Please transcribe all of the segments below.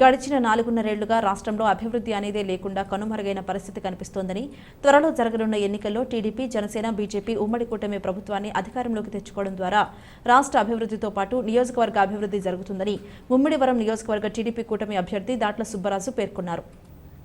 గడిచిన 4.5 రాష్ట్రంలో అభివృద్ధి అనేదే లేకుండా కనుమరుగైన పరిస్థితి కనిపిస్తోందని, త్వరలో జరగనున్న ఎన్నికల్లో టీడీపీ, జనసేన, బీజేపీ ఉమ్మడి కూటమి ప్రభుత్వాన్ని అధికారంలోకి తెచ్చుకోవడం ద్వారా రాష్ట్ర అభివృద్ధితో పాటు నియోజకవర్గ అభివృద్ధి జరుగుతుందని ముమ్మిడివరం నియోజకవర్గ టీడీపీ కూటమి అభ్యర్థి దాట్ల సుబ్బరాజు పేర్కొన్నారు.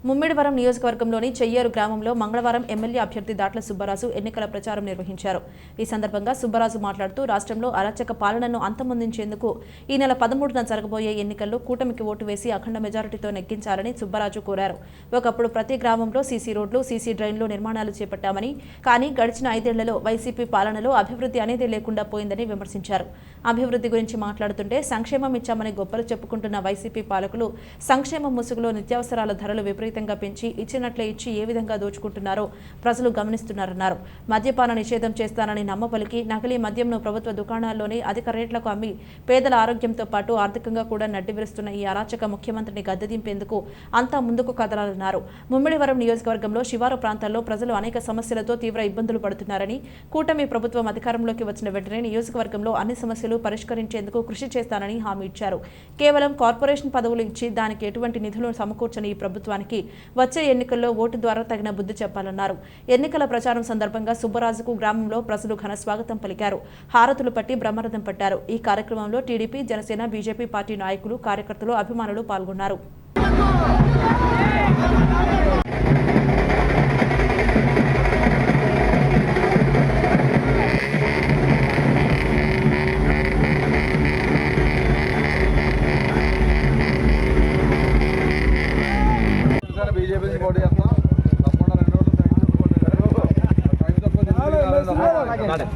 ముమ్మిడివరం నియోజకవర్గంలోని చెయ్యేరు గ్రామంలో మంగళవారం ఎమ్మెల్యే అభ్యర్థి దాట్ల సుబ్బరాజు ఎన్నికల ప్రచారం నిర్వహించారు. ఈ సందర్భంగా సుబ్బరాజు మాట్లాడుతూ రాష్ట్రంలో అరాచక పాలనను అంతమొందించేందుకు ఈ నెల 13న జరగబోయే ఎన్నికల్లో కూటమికి ఓటు వేసి అఖండ మెజారిటీతో నెగ్గించాలని సుబ్బరాజు కోరారు. ఒకప్పుడు ప్రతి గ్రామంలో సీసీ రోడ్లు, సీసీ డ్రైన్లు నిర్మాణాలు చేపట్టామని, కానీ గడిచిన 5 ఏళ్లలో వైసీపీ పాలనలో అభివృద్ధి అనేదే లేకుండా పోయిందని విమర్శించారు. అభివృద్ధి గురించి మాట్లాడుతుంటే సంక్షేమం ఇచ్చామని గొప్పలు చెప్పుకుంటున్న వైసీపీ పాలకులు సంక్షేమం ముసుగులో నిత్యావసరాల ధరలు విపరీతంగా పెంచి ఇచ్చినట్లే ఇచ్చి ఏ విధంగా దోచుకుంటున్నారో ప్రజలు గమనిస్తున్నారన్నారు. మద్యపాన నిషేధం చేస్తానని నమ్మపలికి నకిలీ మద్యంను ప్రభుత్వ దుకాణాల్లోనే అధిక రేట్లకు అమ్మి పేదల ఆరోగ్యంతో పాటు ఆర్థికంగా కూడా నడ్డివిరుస్తున్న ఈ అరాచక ముఖ్యమంత్రిని గద్దెదింపేందుకు అంతా ముందుకు కదలాలన్నారు. ముమ్మిడివరం నియోజకవర్గంలో శివారు ప్రాంతాల్లో ప్రజలు అనేక సమస్యలతో తీవ్ర ఇబ్బందులు పడుతున్నారని, కూటమి ప్రభుత్వం అధికారంలోకి వచ్చిన వెంటనే నియోజకవర్గంలో అన్ని సమస్యలు పరిష్కరించేందుకు కృషి చేస్తానని హామీ ఇచ్చారు. కేవలం కార్పొరేషన్ పదవులు ఇచ్చి దానికి ఎటువంటి నిధులు సమకూర్చని ఈ ప్రభుత్వానికి వచ్చే ఎన్నికల్లో ఓటు ద్వారా తగిన బుద్ధి చెప్పాలన్నారు. ఎన్నికల ప్రచారం సందర్భంగా సుబ్బరాజుకు గ్రామంలో ప్రజలు ఘన స్వాగతం పలికారు. హారతులు పట్టి బ్రహ్మరథం పట్టారు. ఈ కార్యక్రమంలో టీడీపీ, జనసేన, బీజేపీ పార్టీ నాయకులు, కార్యకర్తలు, అభిమానులు పాల్గొన్నారు. అదే